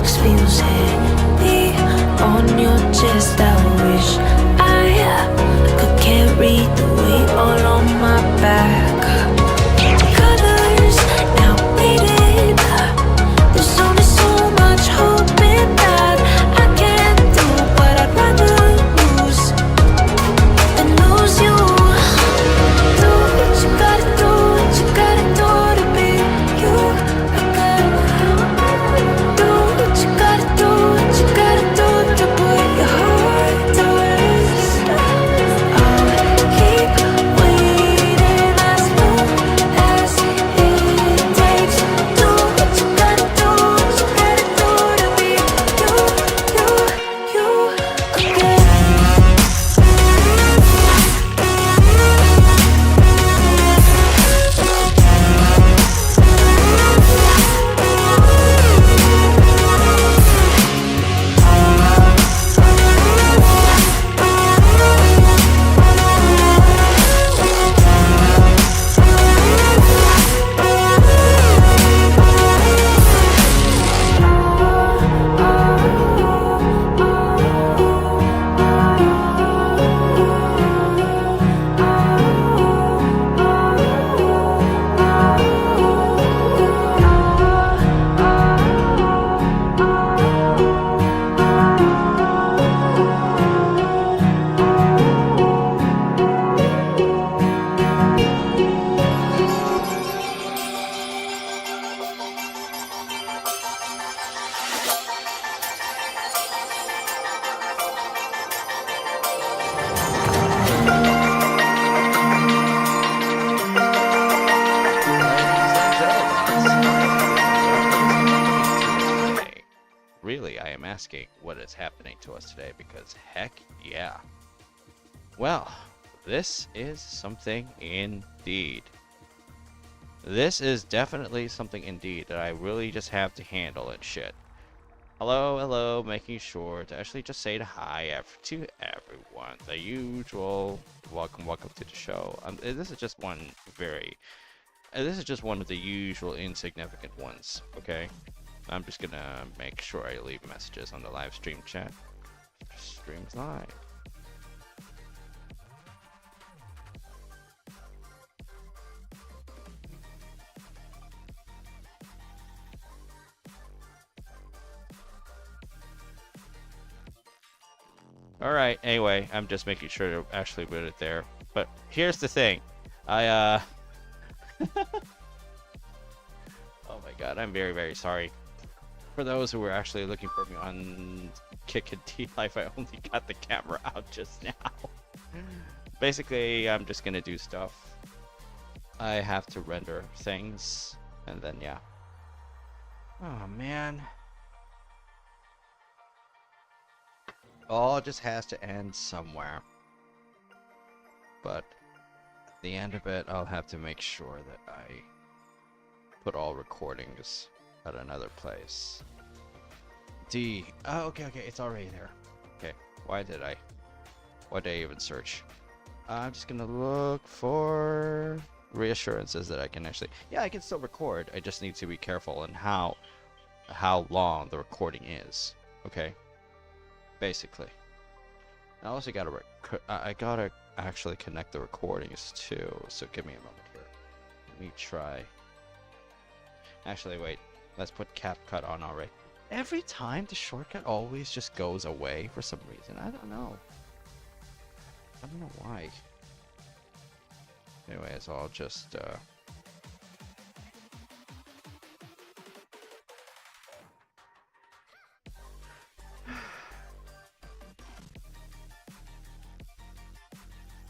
next feels heavy on your chest. I wish I could carry the weight all on my back. Colors now faded. There's only so much hope in that. I can't do what I'd rather lose than lose you. Do what you gotta do, what you gotta do to be you. I gotta do what you gotta do, what you gotta do to put your heart to rest. I'll keep waiting as long as it takes. Do what you gotta do, what you gotta do to be you again. Really, I am asking what is happening to us today, because heck yeah. Well, this is something indeed. This is definitely something indeed that I really just have to handle and shit. Hello, making sure to actually just say hi to everyone. The usual welcome to the show. This is just one of the usual insignificant ones, okay? I'm just gonna make sure I leave messages on the live stream chat. Streams live. Alright, anyway, I'm just making sure to actually put it there. But here's the thing. Oh my god, I'm very sorry. For those who were actually looking for me on Kick and T-Life, I only got the camera out just now. Basically, I'm just gonna do stuff. I have to render things, and then yeah. Oh man. All just has to end somewhere. But at the end of it, I'll have to make sure that I put all recordings at another place. D. Oh, okay, it's already there. Okay, why did I even search? I'm just gonna look for reassurances that I can actually... Yeah, I can still record. I just need to be careful in how long the recording is. Okay? Basically. I also I gotta actually connect the recordings too, so give me a moment here. Let me try. Actually, wait. Let's put CapCut on already. Every time the shortcut always just goes away for some reason. I don't know. I don't know why. Anyways, I'll just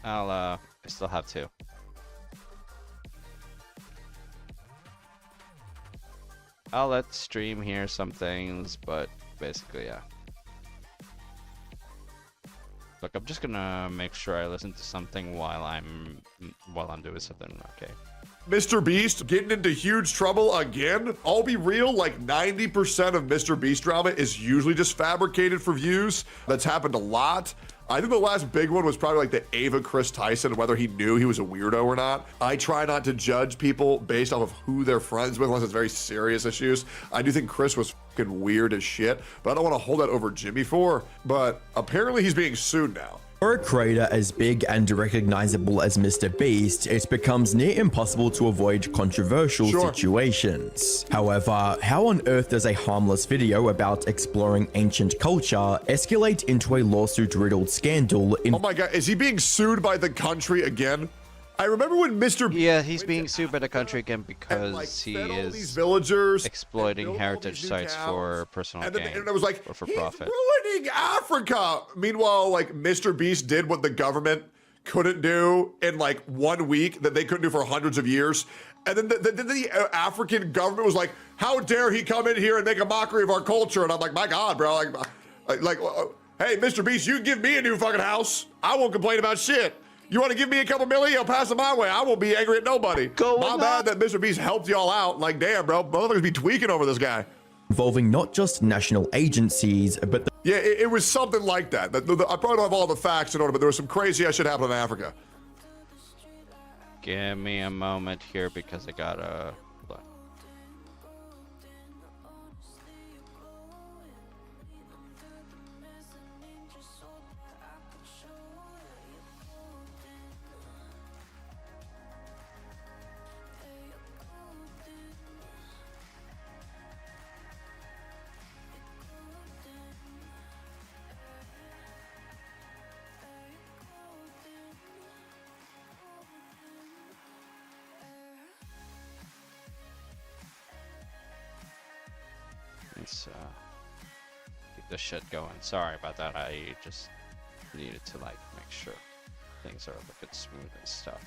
I still have to. I'll let stream hear some things, but basically, yeah. Look, I'm just gonna make sure I listen to something while I'm doing something. Okay. Mr. Beast getting into huge trouble again. I'll be real, like 90% of Mr. Beast drama is usually just fabricated for views. That's happened a lot. I think the last big one was probably like the Ava Chris Tyson, whether he knew he was a weirdo or not. I try not to judge people based off of who they're friends with unless it's very serious issues. I do think Chris was fucking weird as shit, but I don't want to hold that over Jimmy for. But apparently he's being sued now. For a creator as big and recognizable as Mr. Beast, it becomes near impossible to avoid controversial situations. However, how on earth does a harmless video about exploring ancient culture escalate into a lawsuit-riddled scandal in— Oh my god, is he being sued by the country again? I remember when Mr. Yeah, he's being sued by the country again because like, he fed all these is villagers exploiting and built all heritage these new sites towns, for personal and then, gain and it was like, or for he's profit. ruining Africa. Meanwhile, like Mr. Beast did what the government couldn't do in like 1 week that they couldn't do for hundreds of years. And then the African government was like, how dare he come in here and make a mockery of our culture? And I'm like, my God, bro, hey, Mr. Beast, you can give me a new fucking house. I won't complain about shit. You want to give me a couple million? I'll pass it my way. I won't be angry at nobody. My bad that Mr. Beast helped y'all out. Like, damn, bro. Motherfuckers be tweaking over this guy. involving not just national agencies, but the— Yeah, it was something like that. I probably don't have all the facts in order, but there was some crazy ass shit happening in Africa. Give me a moment here because I gotta look. Let's keep this shit going. Sorry about that. I just needed to like make sure things are looking smooth and stuff.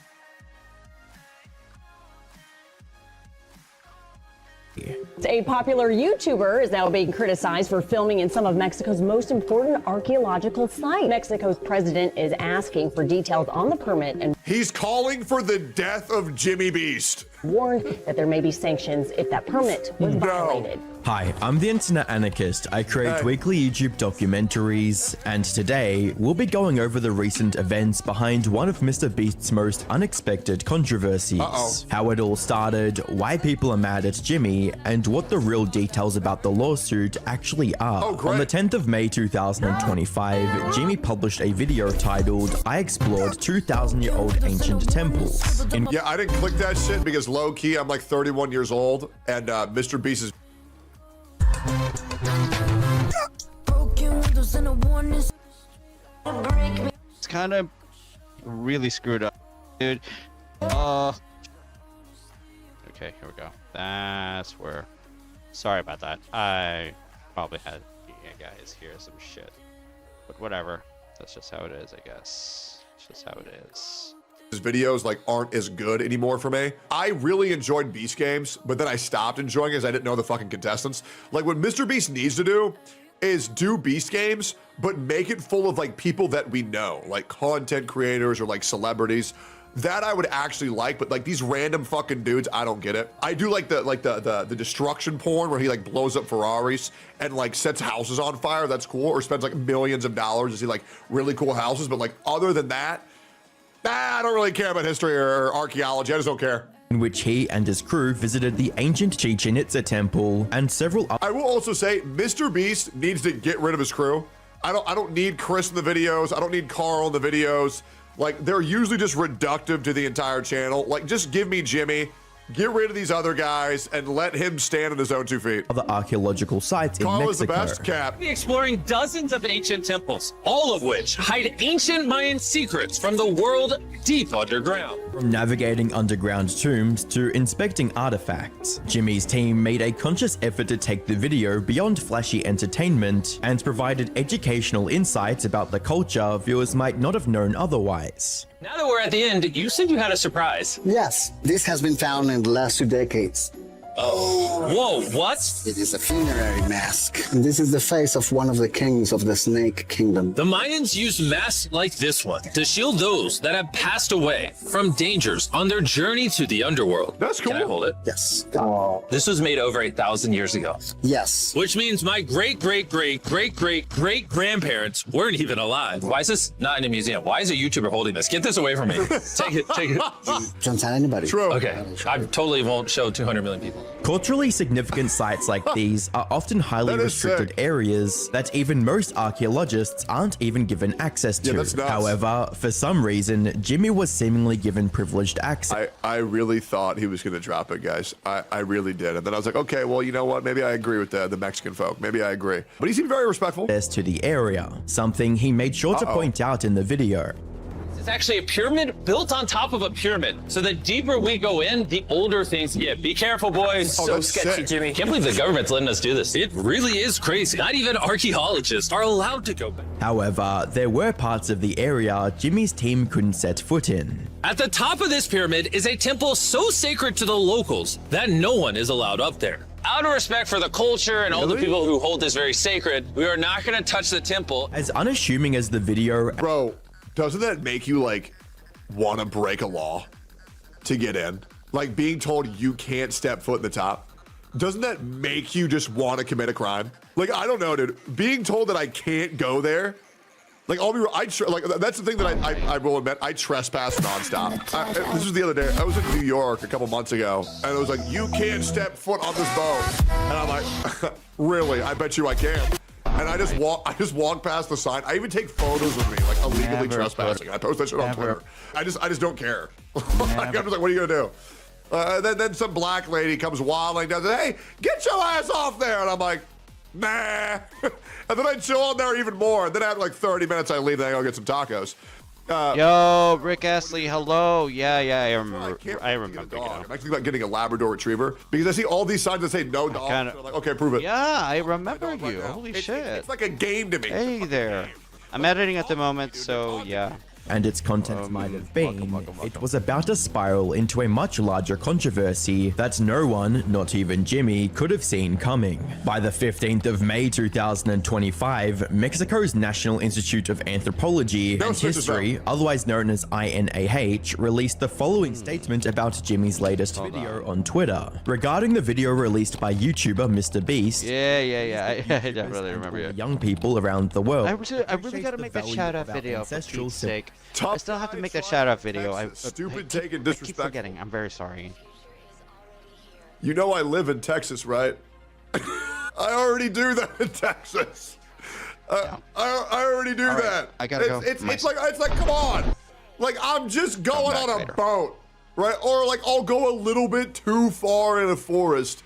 A popular YouTuber is now being criticized for filming in some of Mexico's most important archaeological sites. Mexico's president is asking for details on the permit and He's calling for the death of Jimmy Beast. warned that there may be sanctions if that permit was violated. Hi, I'm the Internet Anarchist. I create weekly YouTube documentaries, and today we'll be going over the recent events behind one of Mr. Beast's most unexpected controversies. How it all started, why people are mad at Jimmy, and what the real details about the lawsuit actually are. On the 10th of May 2025, Jimmy published a video titled, I Explored 2,000-Year-Old Ancient Temples. Yeah, I didn't click that shit because low-key, I'm like 31 years old, and Mr. Beast is... It's kind of really screwed up, dude. Okay, here we go. That's where. Sorry about that. I probably had you guys hear some shit, but whatever. That's just how it is, I guess. It's just how it is. His videos like aren't as good anymore for me. I really enjoyed Beast games, but then I stopped enjoying it as I didn't know the fucking contestants. Like what Mr. Beast needs to do is do Beast games, but make it full of like people that we know, like content creators or like celebrities. That I would actually like, but like these random fucking dudes, I don't get it. I do like the destruction porn where he like blows up Ferraris and like sets houses on fire. That's cool. Or spends like millions of dollars to see like really cool houses. But like other than that, I don't really care about history or archaeology. I just don't care. In which he and his crew visited the ancient Chichen Itza temple and several other— I will also say Mr. Beast needs to get rid of his crew. I don't need Chris in the videos. I don't need Carl in the videos. Like, they're usually just reductive to the entire channel. Like, just give me Jimmy, get rid of these other guys, and let him stand on his own 2 feet. other archaeological sites in Carl is the Mexico. best, Cap. Be exploring dozens of ancient temples, all of which hide ancient Mayan secrets from the world deep underground. From navigating underground tombs to inspecting artifacts, Jimmy's team made a conscious effort to take the video beyond flashy entertainment and provided educational insights about the culture viewers might not have known otherwise. Now that we're at the end, you said you had a surprise. Yes, this has been found in the last 2 decades. Whoa, what? It is a funerary mask. And this is the face of one of the kings of the Snake Kingdom. The Mayans used masks like this one to shield those that have passed away from dangers on their journey to the underworld. That's cool. Can I hold it? Yes. This was made over 8,000 years ago, Yes. which means my great-great-great-great-great-great-grandparents weren't even alive. Why is this not in a museum? Why is a YouTuber holding this? Get this away from me. Take it, take it. Don't tell anybody. True. Okay, I totally won't show 200 million people. Culturally significant sites like these are often highly That is restricted sick. areas that even most archaeologists aren't even given access to. that's nuts. However, for some reason, Jimmy was seemingly given privileged access I really thought he was going to drop it, guys. I really did. And then I was like, okay, well, you know what? Maybe I agree with the Mexican folk. Maybe I agree. But he seemed very respectful. to the area, something he made sure to point out in the video. It's actually a pyramid built on top of a pyramid. So the deeper we go in, the older things get. Be careful, boys. Oh, that's sick. Jimmy. Can't believe the government's letting us do this. It really is crazy. Not even archaeologists are allowed to go back. However, there were parts of the area Jimmy's team couldn't set foot in. At the top of this pyramid is a temple so sacred to the locals that no one is allowed up there. Out of respect for the culture and all the people who hold this very sacred, we are not going to touch the temple. As unassuming as the video Bro, doesn't that make you, like, want to break a law to get in? Like, being told you can't step foot in the top? Doesn't that make you just want to commit a crime? Like, I don't know, dude. Being told that I can't go there, like, I'll be real, like, that's the thing that I will admit, I trespass nonstop. This was the other day. I was in New York a couple months ago, and it was like, you can't step foot on this boat. And I'm like, really? I bet you I can. And I just walk past the sign. I even take photos of me, like, illegally trespassing. I post that shit on Twitter. I just don't care. I'm just like, what are you gonna do? Then some black lady comes waddling down and says, hey, get your ass off there. And I'm like, nah. And then I chill on there even more. And then after like 30 minutes, I leave and I go get some tacos. Yo, Rick Astley, hello. Yeah, I remember. can't I wait to get a remember. dog. I'm actually thinking about getting a Labrador Retriever because I see all these signs that say no dog. kinda- So I'm like, okay, prove it. Yeah, I remember Dog right you. now. Holy It's shit. It's like a game to me. Hey there. I'm editing at the moment, so yeah. and its content might have been, welcome. it was about to spiral into a much larger controversy that no one, not even Jimmy, could have seen coming. By the 15th of May 2025, Mexico's National Institute of Anthropology No, and switch this History, otherwise known as INAH, released the following statement about Jimmy's latest video on Twitter. Regarding the video released by YouTuber Mr. Beast, Yeah. I definitely remember you. young people around the world. I really gotta make that shout out video for Pete's sake. Tough I still have to guy make that from shout out video. Texas. Stupid I take and keep disrespectful. forgetting. I'm very sorry. You know I live in Texas, right? I already do that in Texas. I already do right, that. I gotta go. It's like come on. Like I'm just going back on a later. boat, right? Or like I'll go a little bit too far in a forest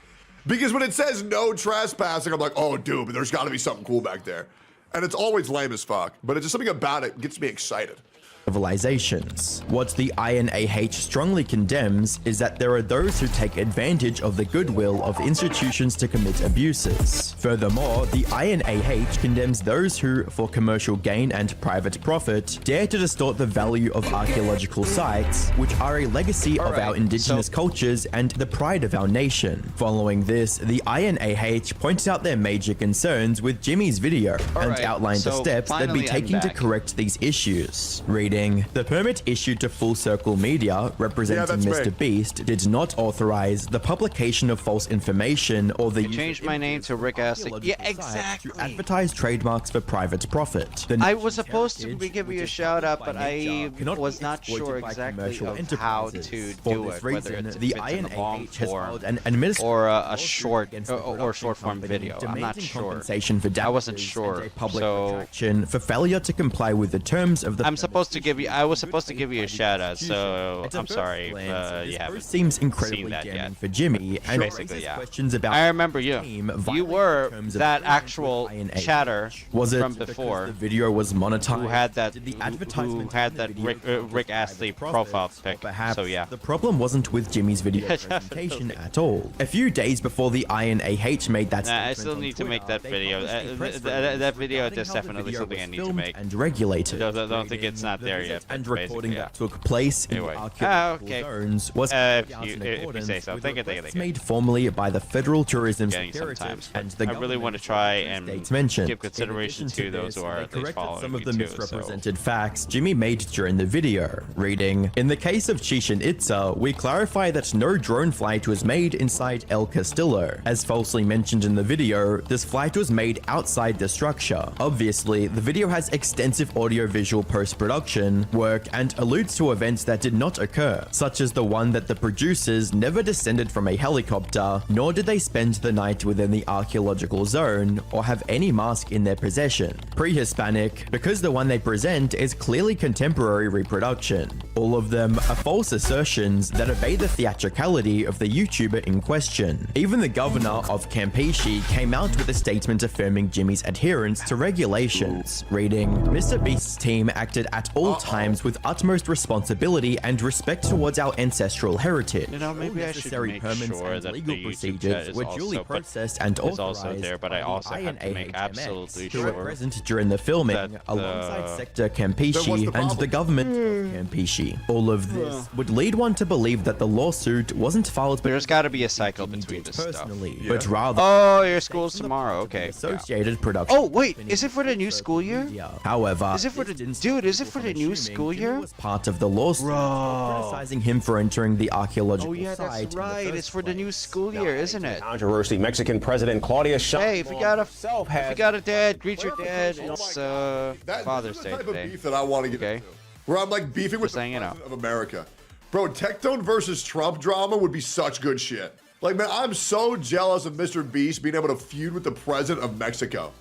because when it says no trespassing, I'm like, oh dude, but there's got to be something cool back there, and it's always lame as fuck. But it's just something about it gets me excited. Civilizations. What the INAH strongly condemns is that there are those who take advantage of the goodwill of institutions to commit abuses. Furthermore, the INAH condemns those who, for commercial gain and private profit, dare to distort the value of archaeological sites, which are a legacy of our indigenous cultures and the pride of our nation. Following this, the INAH points out their major concerns with Jimmy's video and outlined the so steps they'd be finally I'm taking to back. correct these issues. Reading, the permit issued to Full Circle Media, representing that's Mr. me. Beast, did not authorize the publication of false information or the use Changed of my name to Rick Astley. archaeological Yeah, sites exactly. to advertise trademarks for private profit. The I nation's was supposed to heritage, give which you a is shout out, but by nature, I cannot was be not exploited sure by exactly commercial of how enterprises. to For do this it, whether reason, it's, the if it's in a long INAH has form filed an administrative or a lawsuit short against the or production short form company, video. I'm not demanding sure. compensation for I wasn't damages sure, and a public so- protection for failure to comply with the terms of the I'm supposed to give you. I was supposed to give you a shout out, so At a I'm first sorry if glance, you this haven't. post seems incredibly seen that damning yet. for Jimmy and Basically, raises yeah. questions about I remember you. the team You violating were the terms of that agreement actual with INAH. chatter Was it from because before the video was monetized? who had that Did the who advertisement had in the that video Rick, come with Rick private Astley profits? profile Or pic. perhaps So yeah. the problem wasn't with Jimmy's video Yeah, presentation at all. A few days before the INAH made that Nah, I statement still on need to make Twitter, that they video. published a press That release video regarding is how the definitely video something I was need to filmed make. and regulated. I don't think it's not The there visit yet, And but recording basically, that took place Anyway. in the archaeological Okay. zones was If carried out you- in if you accordance say so. with Thank you. requests made formally by the Federal Tourism Getting Security sometimes, and but the I really government want to try and states mentioned. give consideration In addition to those this, who are they at least corrected following some of me the too, misrepresented facts Jimmy made during the video, reading, in the case of Chichen Itza, we clarify that no drone flight was made inside El Castillo. As falsely mentioned in the video, this flight was made outside the structure. Obviously, the video has extensive audio-visual post-production production work and alludes to events that did not occur, such as the one that the producers never descended from a helicopter, nor did they spend the night within the archaeological zone or have any mask in their possession. Pre-Hispanic, because the one they present is clearly contemporary reproduction. All of them are false assertions that obey the theatricality of the YouTuber in question. Even the governor of Campeche came out with a statement affirming Jimmy's adherence to regulations, reading, "Mr. Beast's team acted at all times with utmost responsibility and respect towards our ancestral heritage. You know, maybe I should Necessary make permits sure and that legal the YouTube chat procedures is were duly also, processed and is also authorized there, but I by also the have to make INAHMX, absolutely who were sure present during the filming that, alongside Sector Then Campeche what's the and problem? the government of Campeche. All of this would lead one to believe that the lawsuit wasn't filed There's got to be a cycle Jimmy between did this stuff. personally, Yeah. but rather Oh, your school's tomorrow. Okay. associated production. Oh, wait, is it for the new school year? However, Is it for the this didn't dude? Is it stop for the people from new assuming school Jimmy year? was part of the lawsuit, criticizing him for entering the archaeological Oh yeah, site. that's in the right. first It's for the new place. school year, isn't it? Controversy. Mexican President Claudia Sheinbaum Hey, if you got himself a dad, greet your dad. Oh my It's God. Father's This is Day the type of today. beef that I want to get Okay. into. Where I'm like beefing with Just the saying, you know. president of America. Bro, Tectone versus Trump drama would be such good shit. Like, man, I'm so jealous of Mr. Beast being able to feud with the president of Mexico.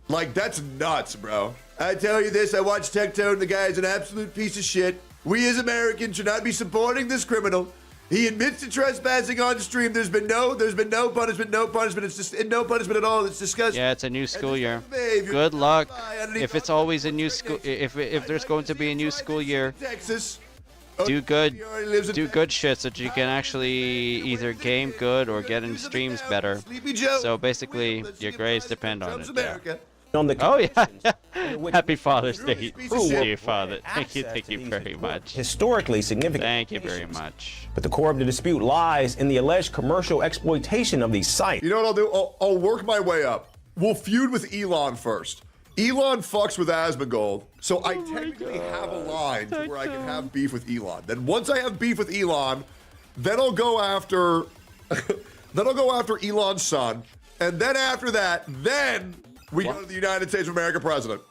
Like, that's nuts, bro. I tell you this, I watched Tectone, the guy is an absolute piece of shit. We as Americans should not be supporting this criminal. He admits to trespassing on stream. There's been no punishment. It's just no punishment at all. It's disgusting. Yeah, it's a new school year. behavior. Good luck. Underneath If it's always a new school, if there's going to be a new school year, Texas. do good, He already lives in do good shit so that you can actually either game good or get in streams better. Sleepy Joe. So basically, Let's your get grades past depend on Trump's it. Yeah. America. on the Oh yeah. which Happy Father's Day, Piece of shit. dear father. Thank you access to these very much. historically significant. Thank you very locations. much. But the core of the dispute lies in the alleged commercial exploitation of these sites. You know what I'll do? I'll work my way up. We'll feud with Elon first. Elon fucks with Asmongold, so I technically have a line to where I can have beef with Elon. Then once I have beef with Elon, then I'll go after Elon's son, and then after that, then we go to the United States of America president.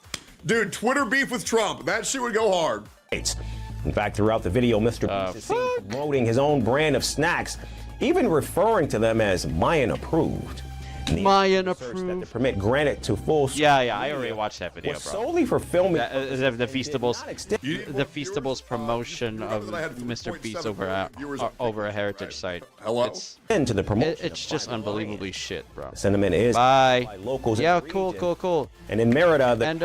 Dude, Twitter beef with Trump. That shit would go hard. In fact, throughout the video, Mr. Beast is seen promoting his own brand of snacks, even referring to them as Mayan approved. And the Mayan search that the approved. permit granted to full Yeah, I already watched that video, was bro. solely for filming. The Feastables, You- the Feastables promotion of that I had Mr. Beast 3.7 million viewers on over a Facebook, heritage right? site. Hello? It's into the promotion. it's just unbelievably shit, bro. Sentiment is Bye. by locals in Yeah, the cool, region. cool. And in Merida, the And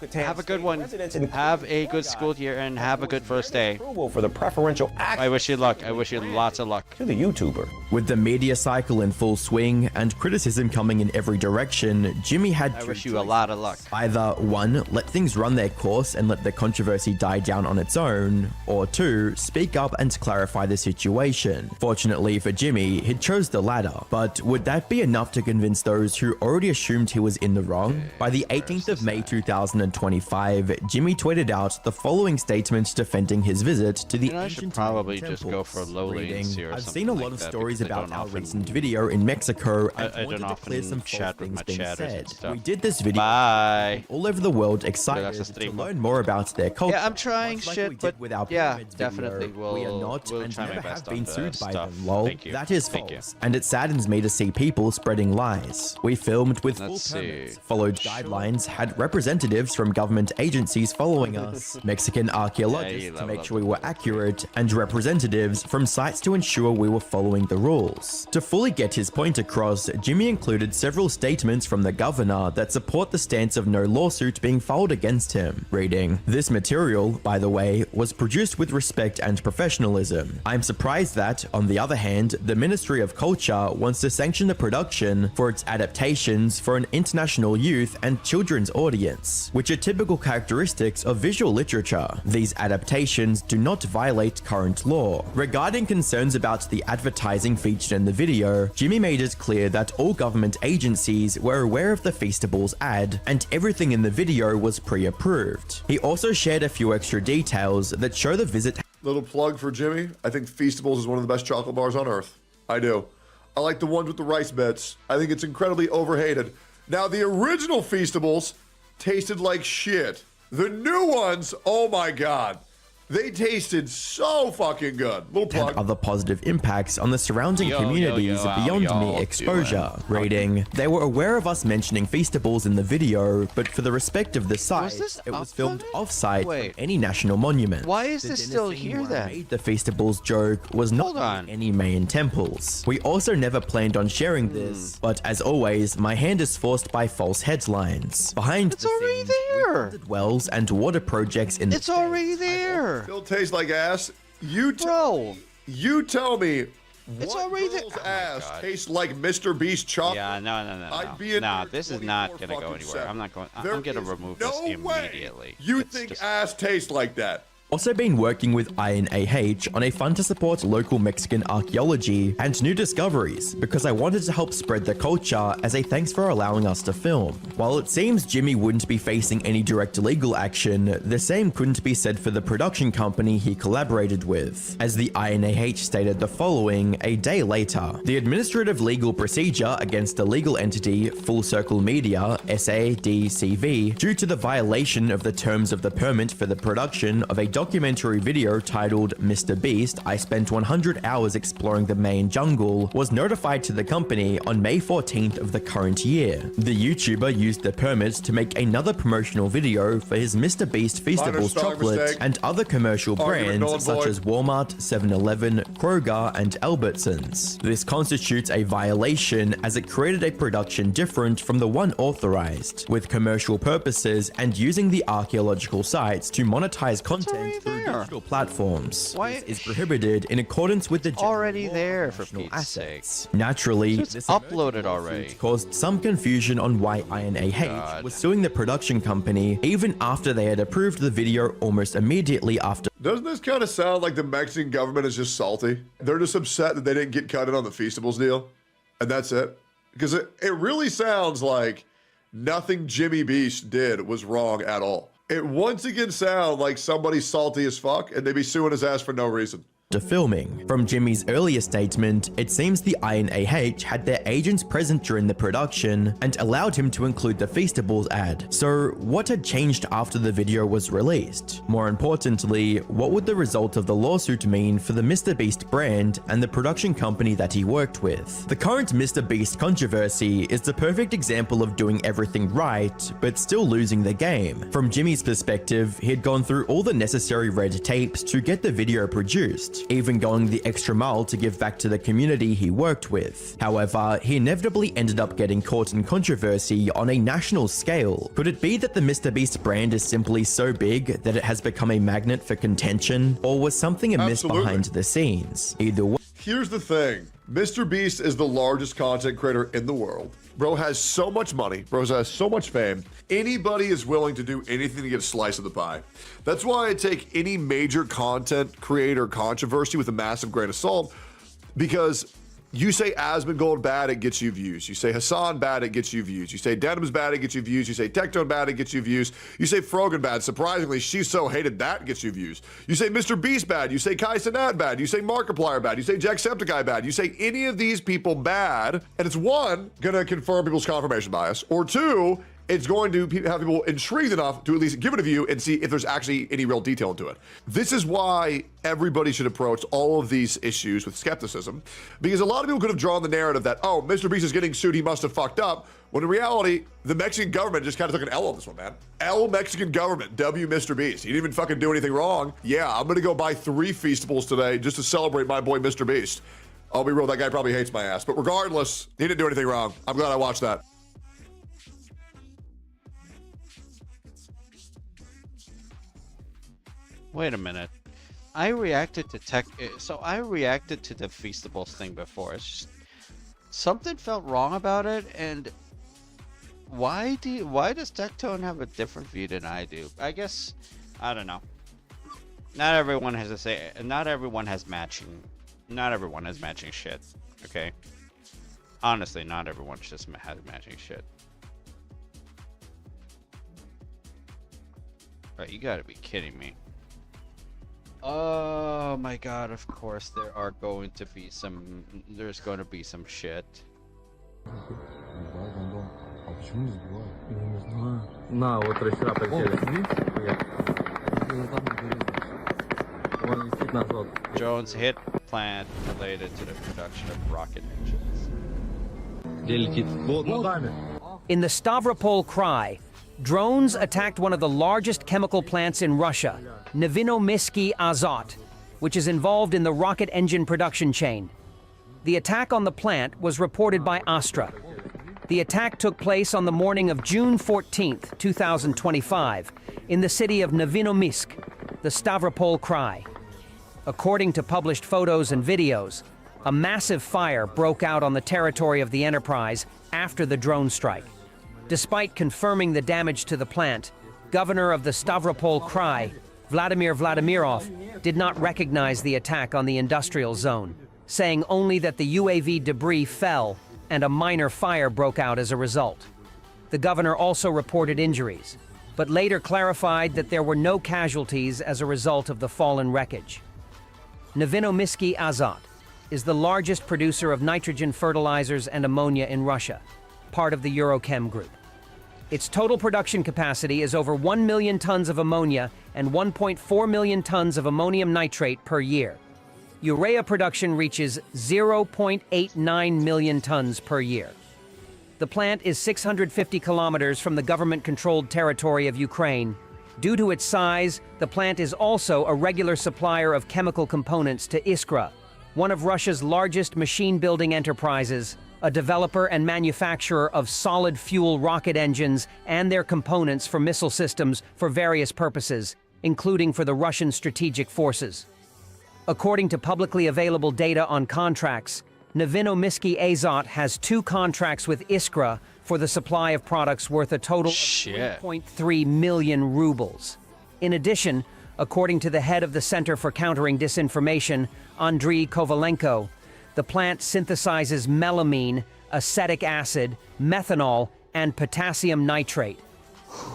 Yucatan have a good state one. residents in Have a good Florida school year and have a good first day. approval for the preferential I access wish you luck. I wish you lots of luck. to the YouTuber. With the media cycle in full swing and criticism coming in every direction, Jimmy had I two wish you a choices. lot of luck. Either one, let things run their course and let the controversy die down on its own, or two, speak up and clarify the situation. Fortunately for Jimmy, he chose the latter. But would that be enough to convince those who already assumed he was in the wrong? By the 18th of May 2025, Jimmy tweeted out the following statement defending his visit to the You know, I should ancient probably Mayan just go for temples, low reading, latency or I've something seen a lot like of that stories because I about don't our often- recent video in Mexico and I wanted don't to clear some often chat false with things my being chatters and said. stuff. We did this video Bye. all over the world that's a excited to stream. learn more about their culture. Yeah, I'm trying Much like shit, we did but with our yeah, pyramids definitely video, we are we'll- not we'll and try my never best have been on sued the by stuff. them, lol. Thank you. That is Thank you. false, and it saddens me to see people spreading lies. We filmed with full Let's permits, see. followed guidelines, had representatives from government agencies following us, Mexican archaeologists to leveled make up sure we a were little bit. accurate, and representatives from sites to ensure we were following the rules. To fully get his point across, Jimmy included several statements from the governor that support the stance of no lawsuit being filed against him, reading, "This material, by the way, was produced with respect and professionalism. I'm surprised that, on the other hand, the Ministry of Culture wants to sanction the production for its adaptations for an international youth and children's audience, which are typical characteristics of visual literature. These adaptations do not violate current law." Regarding concerns about the advertising featured in the video, Jimmy made it clear that all government agencies were aware of the Feastables ad, and everything in the video was pre-approved. He also shared a few extra details that show the visit. Little plug for Jimmy. I think Feastables is one of the best chocolate bars on earth. I do. I like the ones with the rice bits. I think it's incredibly overhated. Now, the original Feastables tasted like shit. The new ones, oh my God. They tasted so fucking good. Little plug. And other positive impacts on the surrounding communities beyond mere exposure. Rating: they were aware of us mentioning Feastables in the video, but for the respect of the site, it was filmed off-site from any national monument. Why is this still here then? The Feastables joke was not on any Mayan temples. We also never planned on sharing this, but as always, my hand is forced by false headlines. Behind It's already there. wells and water projects in It's already there. Still tastes like ass. You Bro. You tell me It's what already girl's there. ass tastes like Mr. Beast chocolate. Yeah, no. I'd be in No, here this is 24 not gonna go fucking anywhere. seconds. I'm not going. There I'm gonna is remove no this way immediately. You It's think just- ass tastes like that? Also been working with INAH on a fund to support local Mexican archaeology and new discoveries because I wanted to help spread the culture as a thanks for allowing us to film. While it seems Jimmy wouldn't be facing any direct legal action, the same couldn't be said for the production company he collaborated with, as the INAH stated the following a day later. The administrative legal procedure against the legal entity Full Circle Media, SADCV, due to the violation of the terms of the permit for the production of a documentary video titled Mr. Beast, I Spent 100 Hours Exploring the Mayan Jungle, was notified to the company on May 14th of the current year. The YouTuber used the permit to make another promotional video for his Mr. Beast Feastables chocolate mistake. and other commercial Argument null brands and such void. as Walmart, 7-Eleven, Kroger, and Albertsons. This constitutes a violation as it created a production different from the one authorized, with commercial purposes and using the archaeological sites to monetize content through there. digital platforms. Why- This is prohibited in accordance with the general Already law there, of for national Pete's sake. assets. Naturally, So it's this uploaded already. caused some confusion on why INAH God. was suing the production company even after they had approved the video almost immediately after. Doesn't this kind of sound like the Mexican government is just salty? They're just upset that they didn't get cut in on the Feastables deal, and that's it? Because it really sounds like nothing Jimmy Beast did was wrong at all. It once again sounds like somebody's salty as fuck, and they be suing his ass for no reason. Filming. From Jimmy's earlier statement, it seems the INAH had their agents present during the production and allowed him to include the Feastables ad. So what had changed after the video was released? More importantly, what would the result of the lawsuit mean for the Mr. Beast brand and the production company that he worked with? The current Mr. Beast controversy is the perfect example of doing everything right, but still losing the game. From Jimmy's perspective, he had gone through all the necessary red tapes to get the video produced, even going the extra mile to give back to the community he worked with. However, he inevitably ended up getting caught in controversy on a national scale. Could it be that the Mr. Beast brand is simply so big that it has become a magnet for contention, or was something amiss Absolutely. behind the scenes? Either way. Here's the thing. Mr. Beast is the largest content creator in the world. Bro has so much money. Bro has so much fame. Anybody is willing to do anything to get a slice of the pie. That's why I take any major content creator controversy with a massive grain of salt, because you say Asmongold bad, it gets you views. You say Hassan bad, it gets you views. You say Denim's bad, it gets you views. You say Tectone bad, it gets you views. You say Frogan bad, surprisingly, she's so hated that gets you views. You say Mr. Beast bad, you say Kai Cenat bad, you say Markiplier bad, you say Jacksepticeye bad, you say any of these people bad, and it's one, gonna confirm people's confirmation bias, or two, it's going to have people intrigued enough to at least give it a view and see if there's actually any real detail into it. This is why everybody should approach all of these issues with skepticism, because a lot of people could have drawn the narrative that, oh, Mr. Beast is getting sued, he must have fucked up, when in reality, the Mexican government just kind of took an L on this one, man. L Mexican government, W Mr. Beast. He didn't even fucking do anything wrong. Yeah, I'm gonna go buy 3 Feastables today just to celebrate my boy Mr. Beast. I'll be real, that guy probably hates my ass, but regardless, he didn't do anything wrong. I'm glad I watched that. Wait a minute. I reacted to I reacted to the Feastables thing before. It's just something felt wrong about it, and why does Tectone have a different view than I do? I guess I don't know. Not everyone has not everyone has matching shit. Okay. Honestly, not everyone just has matching shit. Right, you gotta be kidding me. Oh my god, of course there's going to be some shit. Почему не сбивают? Я не знаю. На, вот вчера полетели. Он летит назад. Jones hit plant related to the production of rocket engines. Где летит? Вот, ногами. In the Stavropol Krai, drones attacked one of the largest chemical plants in Russia, Nevinomysky Azot, which is involved in the rocket engine production chain. The attack on the plant was reported by Astra. The attack took place on the morning of June 14, 2025, in the city of Nevinomysk, the Stavropol Krai. According to published photos and videos, a massive fire broke out on the territory of the enterprise after the drone strike. Despite confirming the damage to the plant, Governor of the Stavropol Krai, Vladimir Vladimirov, did not recognize the attack on the industrial zone, saying only that the UAV debris fell and a minor fire broke out as a result. The governor also reported injuries, but later clarified that there were no casualties as a result of the fallen wreckage. Nevinomysky Azot is the largest producer of nitrogen fertilizers and ammonia in Russia, part of the Eurochem Group. Its total production capacity is over 1 million tons of ammonia and 1.4 million tons of ammonium nitrate per year. Urea production reaches 0.89 million tons per year. The plant is 650 kilometers from the government-controlled territory of Ukraine. Due to its size, the plant is also a regular supplier of chemical components to Iskra, one of Russia's largest machine-building enterprises, a developer and manufacturer of solid-fuel rocket engines and their components for missile systems for various purposes, including for the Russian strategic forces. According to publicly available data on contracts, Nevinomysky Azot has 2 contracts with Iskra for the supply of products worth a total of 3.3 million rubles. In addition, according to the head of the Center for Countering Disinformation, Andriy Kovalenko, the plant synthesizes melamine, acetic acid, methanol, and potassium nitrate,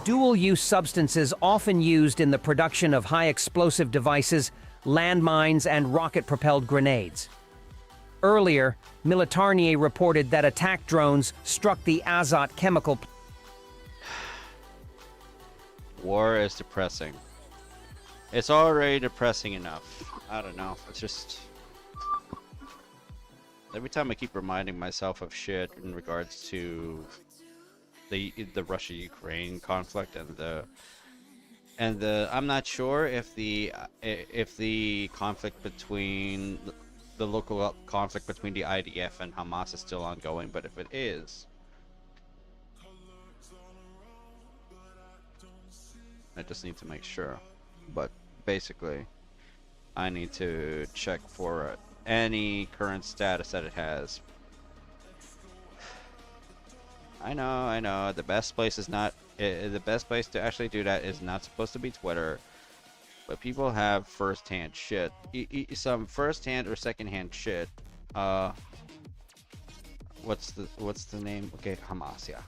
dual-use substances often used in the production of high-explosive devices, landmines, and rocket-propelled grenades. Earlier, Militarnie reported that attack drones struck the Azot chemical plant. War is depressing. It's already depressing enough. I don't know. It's just... Every time I keep reminding myself of shit in regards to the Russia-Ukraine conflict and the I'm not sure if the conflict between the local conflict between the IDF and Hamas is still ongoing, but if it is, I just need to make sure. But basically, I need to check for any current status that it has. I know. The best place is not. The best place to actually do that is not supposed to be Twitter. But people have first-hand shit. Some first-hand or second-hand shit. What's the name? Okay, Hamas. Yeah.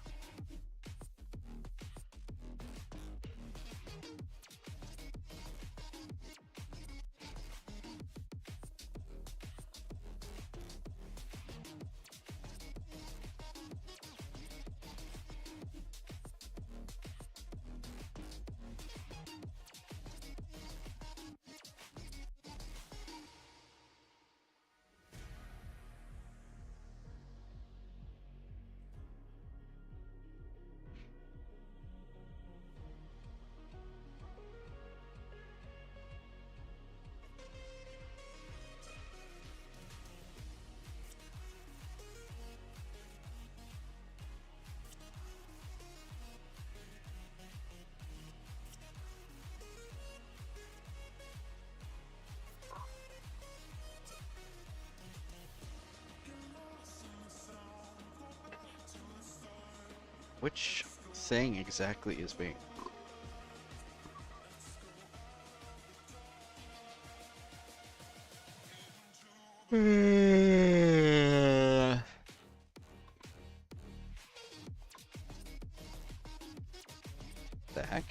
Which thing exactly is being... The heck?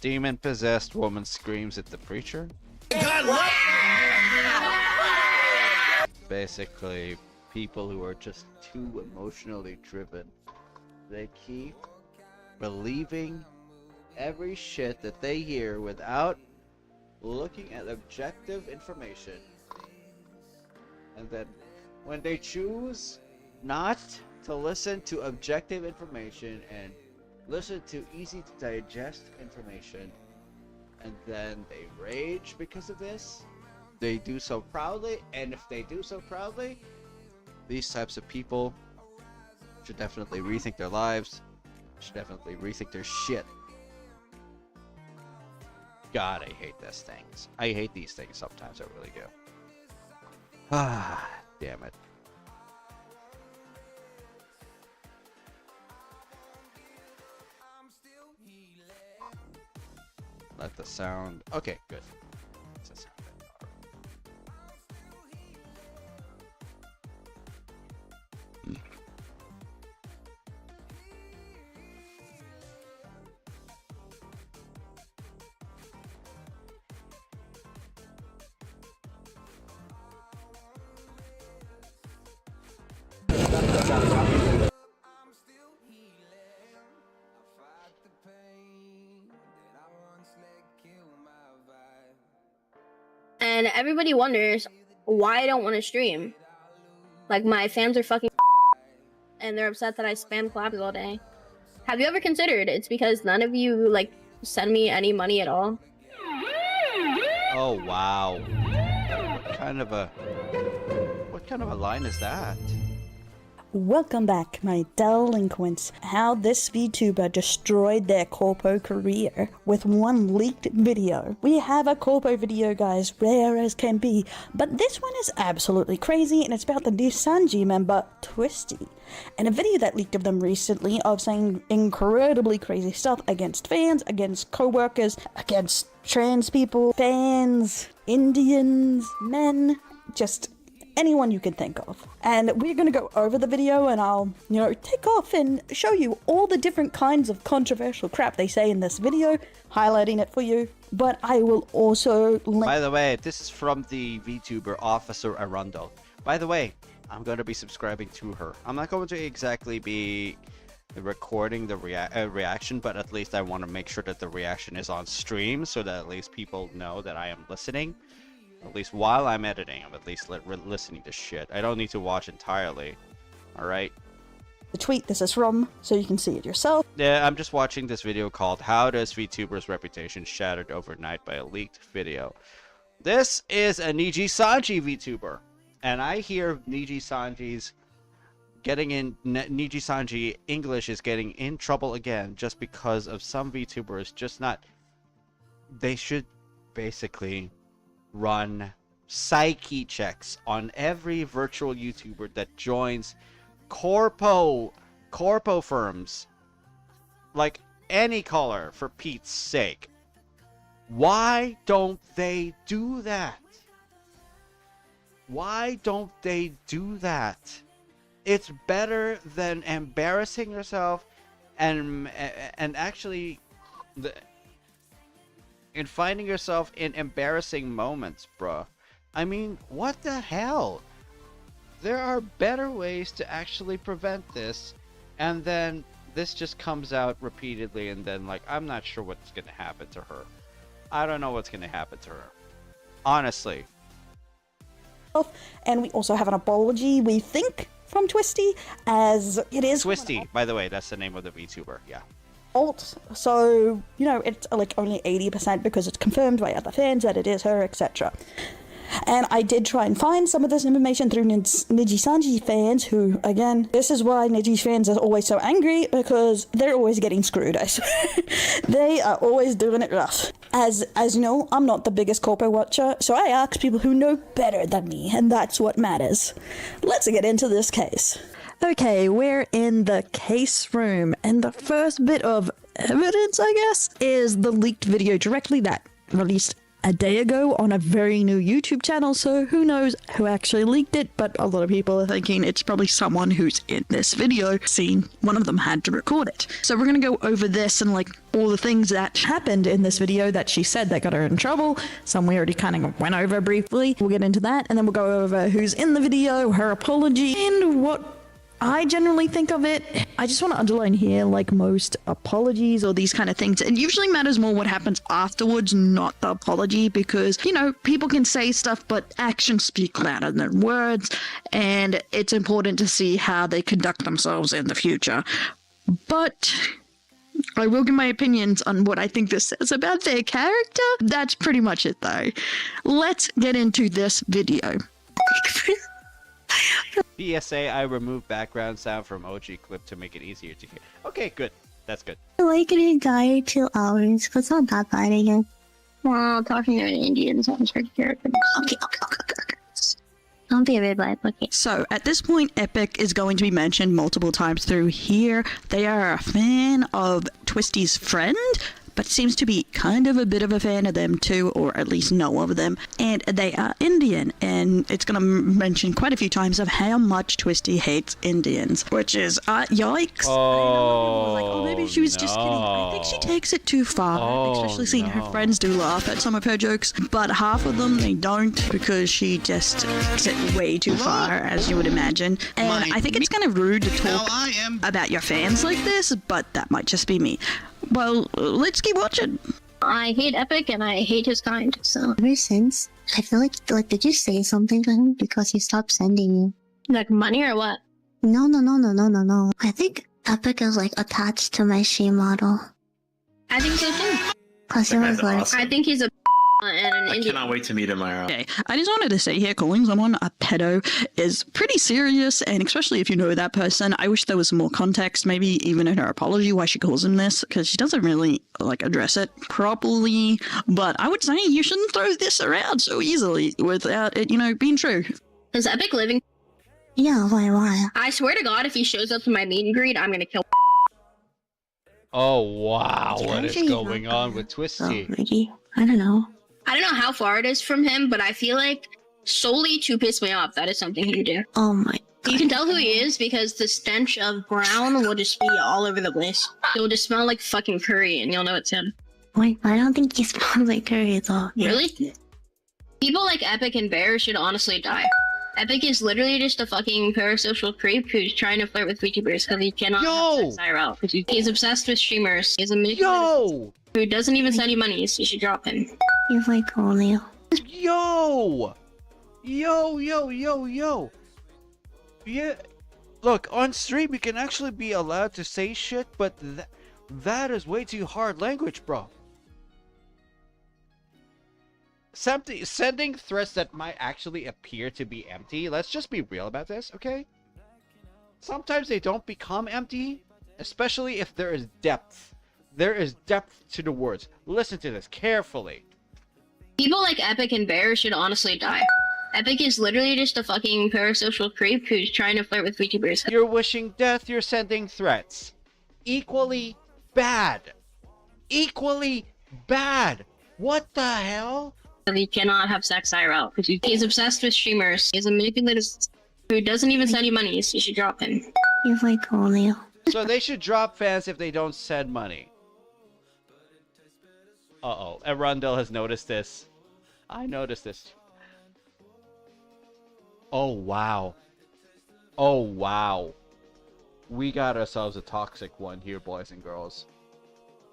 Demon-possessed woman screams at the preacher. Basically, people who are just too emotionally driven. They keep believing every shit that they hear without looking at objective information. And then when they choose not to listen to objective information and listen to easy to digest information, and then they rage because of this, they do so proudly, and if they do so proudly, these types of people should definitely rethink their lives, should definitely rethink their shit. God, I hate these things. I hate these things sometimes, I really do. Ah, damn it. Let the sound... Okay, good. It's a sound. And everybody wonders why I don't want to stream. Like, my fans are fucking and they're upset that I spam collabs all day. Have you ever considered it's because none of you, like, send me any money at all? Oh, wow. What kind of a line is that? Welcome back, my delinquents. How this VTuber destroyed their corpo career with one leaked video. We have a corpo video, guys, rare as can be, but this one is absolutely crazy, and it's about the new Sanji member, Twisty. And a video that leaked of them recently of saying incredibly crazy stuff against fans, against co-workers, against trans people, fans, Indians, men, just anyone you can think of. And we're going to go over the video, and I'll, take off and show you all the different kinds of controversial crap they say in this video, highlighting it for you. But I will also link... By the way, this is from the VTuber Officer Arundel. By the way, I'm going to be subscribing to her. I'm not going to exactly be recording the reaction, but at least I want to make sure that the reaction is on stream so that at least people know that I am listening. At least while I'm editing, I'm at least listening to shit. I don't need to watch entirely. Alright? The tweet this is from, so you can see it yourself. Yeah, I'm just watching this video called How Does VTuber's Reputation Shattered Overnight by a Leaked Video. This is a Niji Sanji VTuber. And I hear Niji Sanji English is getting in trouble again just because of some VTubers just not... They should basically run psyche checks on every virtual YouTuber that joins corpo firms, like any color, for Pete's sake. Why don't they do that? Why don't they do that? It's better than embarrassing yourself and actually and finding yourself in embarrassing moments, bruh. I mean, what the hell? There are better ways to actually prevent this, and then this just comes out repeatedly, and then, like, I'm not sure what's gonna happen to her. I don't know what's gonna happen to her. Honestly. And we also have an apology, we think, from Twisty, as it is... Twisty, by the way, that's the name of the VTuber, yeah. So, it's like only 80% because it's confirmed by other fans that it is her, etc. And I did try and find some of this information through Niji Sanji fans who, again, this is why Niji fans are always so angry, because they're always getting screwed, I swear. They are always doing it rough. As you know, I'm not the biggest corpo watcher, so I ask people who know better than me, and that's what matters. Let's get into this case. Okay, we're in the case room, and the first bit of evidence, I guess, is the leaked video directly that released a day ago on a very new YouTube channel, so who knows who actually leaked it, but a lot of people are thinking it's probably someone who's in this video, seeing one of them had to record it. So we're gonna go over this and like all the things that happened in this video that she said that got her in trouble. Some we already kind of went over briefly. We'll get into that, and then we'll go over who's in the video, her apology, and what I generally think of it. I just want to underline here, like most apologies or these kind of things, it usually matters more what happens afterwards, not the apology, because, you know, people can say stuff, but actions speak louder than words, and it's important to see how they conduct themselves in the future. But I will give my opinions on what I think this says about their character. That's pretty much it, though. Let's get into this video. PSA, I removed background sound from OG clip to make it easier to hear. Okay, good. That's good. Like it entire 2 hours, but it's not that bad again. Wow, talking to an Indian sounds pretty terrible. Okay. Don't be a bit bad, okay. So, at this point, Epic is going to be mentioned multiple times through here. They are a fan of Twisty's friend, but seems to be kind of a bit of a fan of them too, or at least know of them. And they are Indian, and it's going to mention quite a few times of how much Twisty hates Indians, which is, yikes. Oh, like, oh, maybe she was just kidding. I think she takes it too far, especially seeing her friends do laugh at some of her jokes, but half of them they don't, because she just takes it way too far, as you would imagine. And I think it's kind of rude to talk about your fans like this, but that might just be me. Well, let's keep watching. I hate Epic and I hate his kind, so ever since, I feel like did you say something to him because he stopped sending you? Like money or what? No. I think Epic is like attached to my she model. I think so too. Cause he was like, awesome. I think he's a and an Indian. Cannot wait to meet him, Myra. Okay, I just wanted to say here, calling someone a pedo is pretty serious, and especially if you know that person, I wish there was more context, maybe even in her apology why she calls him this, because she doesn't really, like, address it properly, but I would say you shouldn't throw this around so easily without it, you know, being true. Is Epic living? Yeah, why? I swear to God, if he shows up to my meet and greet, I'm gonna kill. Oh, wow, what is going on with Twisty? I don't know. I don't know how far it is from him, but I feel like solely to piss me off, that is something he would do. Oh my God. You can tell who he is because the stench of brown will just be all over the place. It will just smell like fucking curry and you'll know it's him. Wait, I don't think he smells like curry at all. Really? People like Epic and Bear should honestly die. Epic is literally just a fucking parasocial creep who's trying to flirt with VTubers because he cannot have sex IRL. He's obsessed with streamers. He's a manipulative who doesn't even send you money, so you should drop him. He's like Olio. Yo! Yeah. Look, on stream you can actually be allowed to say shit, but that is way too hard language, bro. Sending threats that might actually appear to be empty. Let's just be real about this, okay? Sometimes they don't become empty, especially if there is depth. There is depth to the words. Listen to this carefully. People like Epic and Bear should honestly die. Epic is literally just a fucking parasocial creep who's trying to flirt with VTubers. You're wishing death, you're sending threats. Equally bad. Equally bad. What the hell? He cannot have sex IRL because he's obsessed with streamers. He's a manipulative who doesn't even send you money, so you should drop him. He's like Olio. So they should drop fans if they don't send money. Uh-oh, Arundel has noticed this. I noticed this. Oh, wow. Oh, wow. We got ourselves a toxic one here, boys and girls.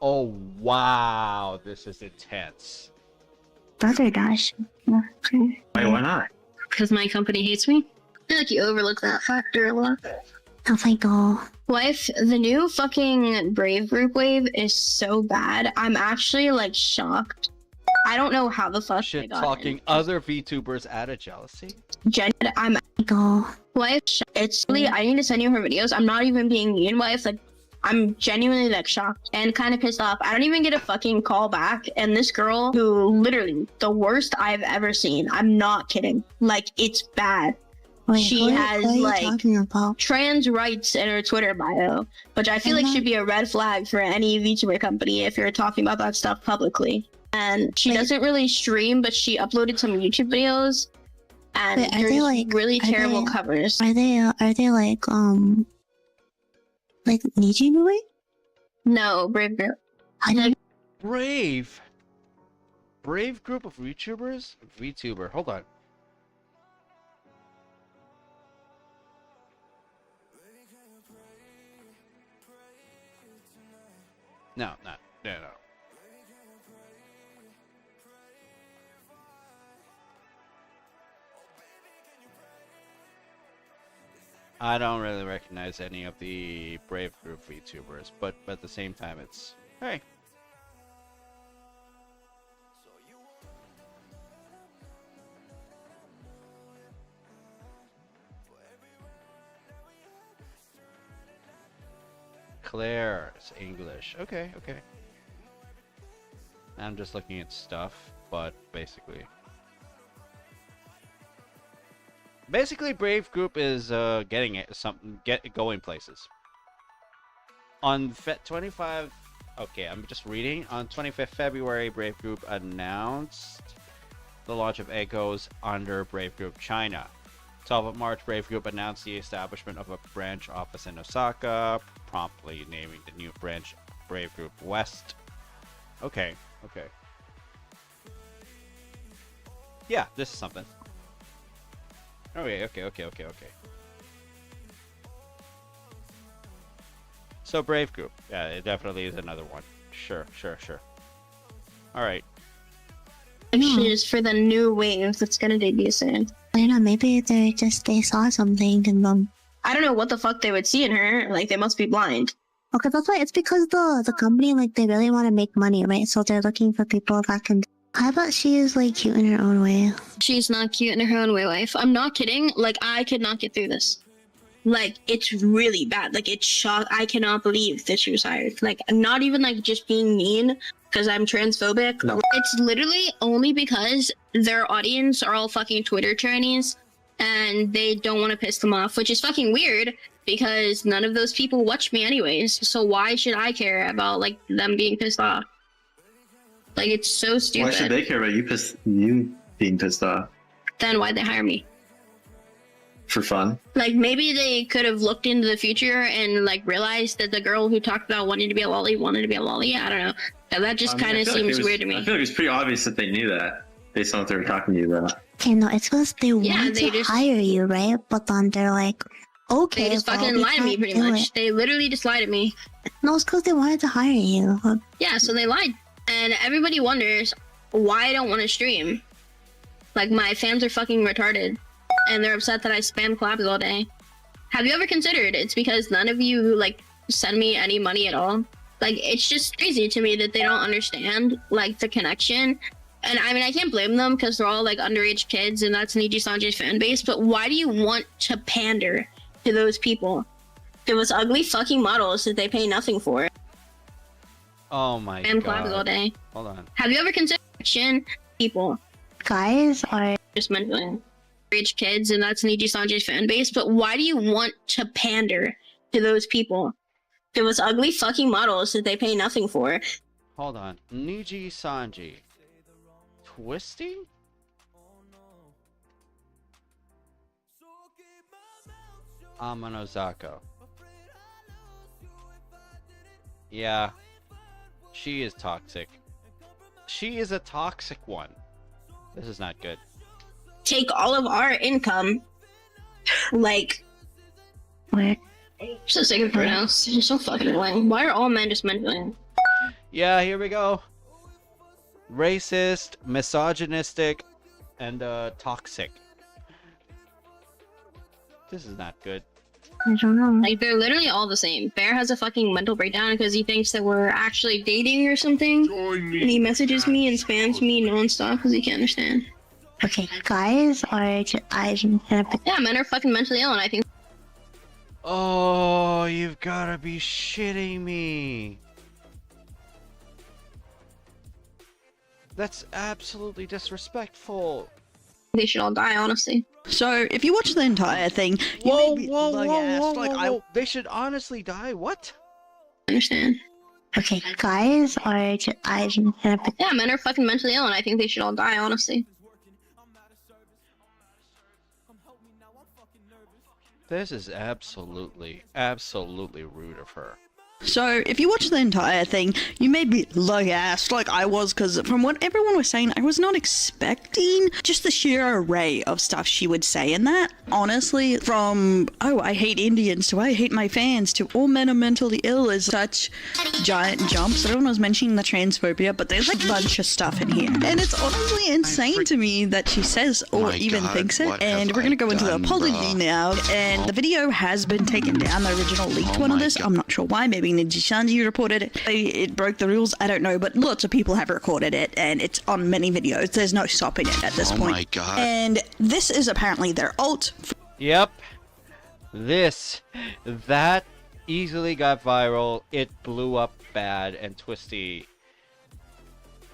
Oh, wow. This is intense. Brother Dash. Wait, why not? Because my company hates me. I feel like you overlook that factor a lot. Oh my God. Wife, the new fucking Brave Group wave is so bad. I'm actually like shocked. I don't know how the fuck Shit they got talking other VTubers out of jealousy. Jen, I'm wife. It's really, I need to send you her videos. I'm not even being mean, wife. Like, I'm genuinely like shocked and kind of pissed off. I don't even get a fucking call back. And this girl, who literally the worst I've ever seen. I'm not kidding. Like, it's bad. Wait, she has like trans rights in her Twitter bio, which I feel like should be a red flag for any VTuber company if you're talking about that stuff publicly. and she doesn't really stream, but she uploaded some YouTube videos, and Wait, there's really terrible covers. Are they like Niji movie? No, Brave Group. Brave group of VTubers? VTuber, hold on. No. I don't really recognize any of the Brave Group VTubers, but at the same time, it's hey. Claire's English. Okay. I'm just looking at stuff, but basically, Brave Group is going places. On 25, okay, I'm just reading. On 25th February, Brave Group announced the launch of Echoes under Brave Group China. 12th of March, Brave Group announced the establishment of a branch office in Osaka, promptly naming the new branch Brave Group West. Okay. Yeah, this is something. Okay. So Brave Group, yeah, it definitely is another one. Sure. Alright. Cheers for the new wave that's gonna debut soon. I don't know, maybe they saw something and I don't know what the fuck they would see in her. Like, they must be blind. Okay, that's why it's because the company, like, they really want to make money, right? So they're looking for people that can. How about she is like cute in her own way? She's not cute in her own way, wife. I'm not kidding. Like, I could not get through this. Like, it's really bad. Like, it's shock. I cannot believe that she was hired. Like, I'm not even like just being mean because I'm transphobic. No. It's literally only because their audience are all fucking Twitter trannies and they don't want to piss them off, which is fucking weird because none of those people watch me anyways. So why should I care about like them being pissed off? Like, it's so stupid. Why should they care about you being pissed off? Then why'd they hire me? For fun? Like, maybe they could have looked into the future and like realized that the girl who talked about wanting to be a lolly wanted to be a lolly. I don't know. That just kind of seems weird to me. I feel like it was pretty obvious that they knew that based on what they were talking to you about. Okay, no, it's because they want to hire you, right? But then they're like, okay, they just fucking lied to me pretty much. They literally just lied to me. No, it's because they wanted to hire you. Yeah, so they lied. And everybody wonders why I don't want to stream. Like, my fans are fucking retarded. And they're upset that I spam collabs all day. Have you ever considered it's because none of you, like, send me any money at all? Like, it's just crazy to me that they don't understand, like, the connection. And, I mean, I can't blame them because they're all, like, underage kids and that's Niji Sanjay's fan base. But why do you want to pander to those people? Those ugly fucking models that they pay nothing for. Oh my god. And collabs all day. Hold on. Have you ever considered people? Guys are just mentioning rich kids and that's Niji Sanjay's fan base, but why do you want to pander to those people? Those ugly fucking models that they pay nothing for. Hold on. Niji Sanjay. Twisting? Amanozako. Yeah. She is toxic. She is a toxic one. This is not good. Take all of our income. Like, what? So sick of pronouns. You're so fucking annoying. Why are all men just men? Yeah, here we go. Racist, misogynistic, and toxic. This is not good. I don't know. Like, they're literally all the same. Bear has a fucking mental breakdown because he thinks that we're actually dating or something. And he messages me and spams me nonstop because he can't understand. Okay, guys are just, yeah, men are fucking mentally ill, and I think. Oh, you've gotta be shitting me. That's absolutely disrespectful. They should all die, honestly. So, if you watch the entire thing, whoa, they should honestly die? What? I understand. Okay, guys are Yeah, men are fucking mentally ill, and I think they should all die, honestly. This is absolutely, absolutely rude of her. So, if you watch the entire thing, you may be low-assed like I was, because from what everyone was saying, I was not expecting just the sheer array of stuff she would say in that. Honestly, from, oh, I hate Indians, to I hate my fans, to all men are mentally ill is such giant jumps. Everyone was mentioning the transphobia, but there's like a bunch of stuff in here. And it's honestly insane to me that she says or even thinks it. And we're going to go into the apology now. And the video has been taken down, the original leaked one of this. I'm not sure why, maybe Ninja reported it. It broke the rules, I don't know, but lots of people have recorded it, and it's on many videos. There's no stopping it at this point. Oh my god. And this is apparently their alt. Yep. That easily got viral. It blew up bad, and Twisty,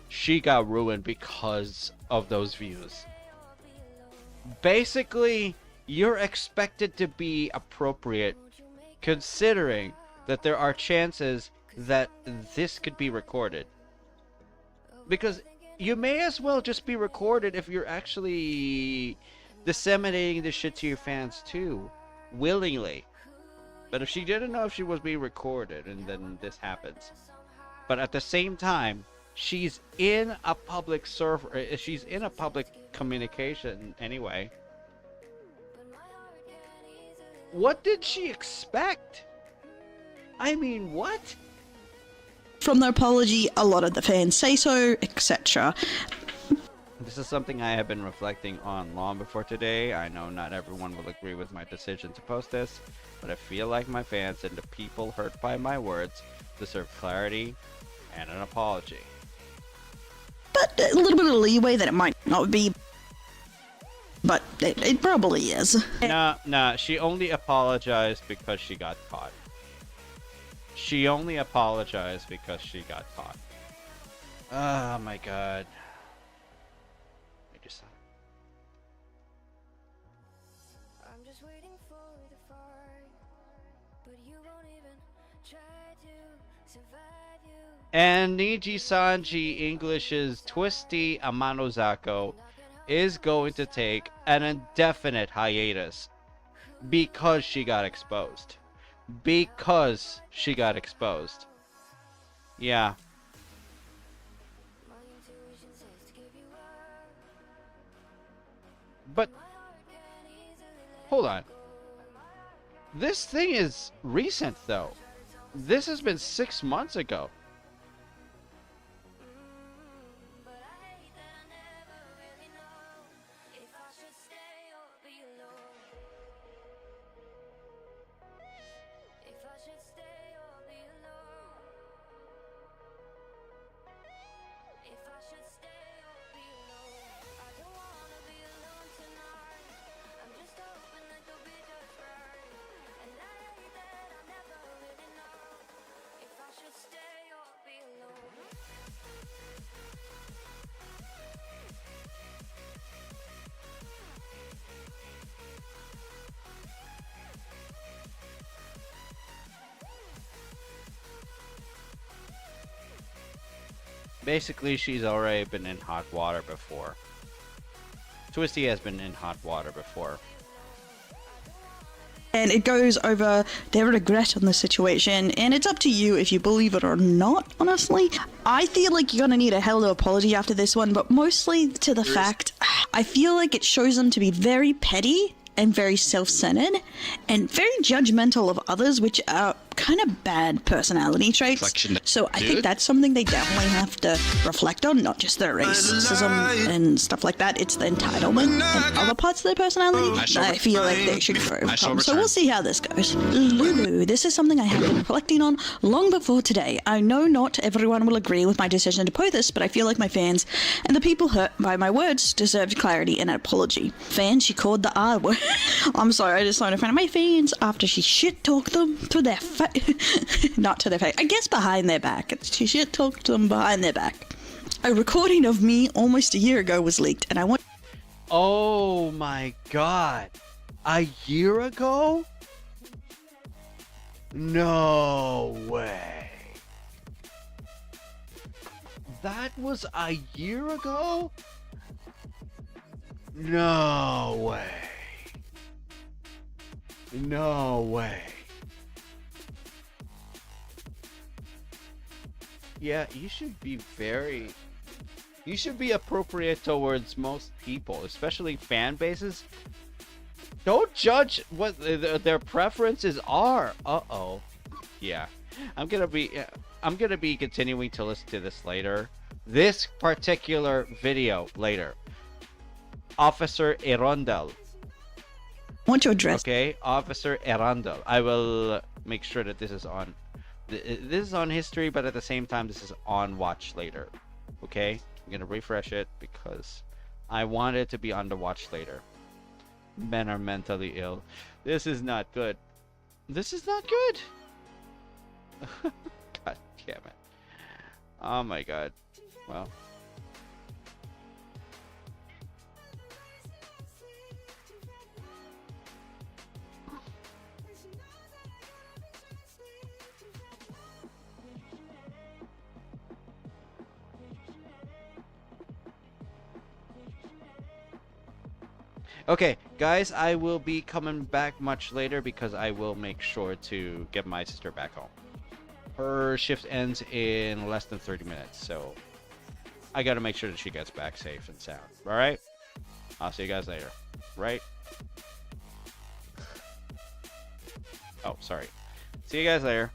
she got ruined because of those views. Basically, you're expected to be appropriate considering that there are chances that this could be recorded. Because you may as well just be recorded if you're actually disseminating this shit to your fans too, willingly. But if she didn't know if she was being recorded and then this happens. But at the same time, she's in a public server, she's in a public communication anyway. What did she expect? I mean, what? From the apology, a lot of the fans say so, etc. This is something I have been reflecting on long before today. I know not everyone will agree with my decision to post this, but I feel like my fans and the people hurt by my words deserve clarity and an apology. But a little bit of leeway that it might not be, but it probably is. Nah, she only apologized because she got caught. She only apologized because she got caught. Oh my god. I just... I'm just waiting for the fight, but you won't even try to survive you. And Niji Sanji English's Twisty Amanozako is going to take an indefinite hiatus because she got exposed. Because she got exposed. Yeah. But hold on. This thing is recent though. This has been 6 months ago. Basically, she's already been in hot water before. Twisty has been in hot water before. And it goes over their regret on the situation, and it's up to you if you believe it or not, honestly. I feel like you're gonna need a hell of an apology after this one, but mostly to the fact, I feel like it shows them to be very petty and very self-centered and very judgmental of others, which are kind of bad personality traits. So I think that's something they definitely have to reflect on, not just their racism and stuff like that. It's the entitlement and other parts of their personality that I feel like they should overcome. So we'll see how this goes. Lulu, this is something I have been reflecting on long before today. I know not everyone will agree with my decision to post this, but I feel like my fans and the people hurt by my words deserved clarity and an apology. Fans, she called the R word. I'm sorry, I just saw in front of my fans after she shit-talked them to their face. Not to their face, I guess behind their back. She shit-talked them behind their back. A recording of me almost a year ago was leaked, and I want... Oh my god. A year ago? No way. That was a year ago? No way. No way. Yeah, you should be appropriate towards most people, especially fan bases. Don't judge what their preferences are. Uh-oh. Yeah. I'm gonna be continuing to listen to this later. This particular video later. Officer Erondel. Want your address? Okay, Officer Erondel. I will make sure that this is on. This is on history, but at the same time, this is on watch later. Okay, I'm gonna refresh it because I want it to be on the watch later. Men are mentally ill. This is not good. This is not good. God damn it. Oh my god. Well. Okay, guys, I will be coming back much later because I will make sure to get my sister back home. Her shift ends in less than 30 minutes, so I gotta make sure that she gets back safe and sound. Alright? I'll see you guys later. Right? Oh, sorry. See you guys later.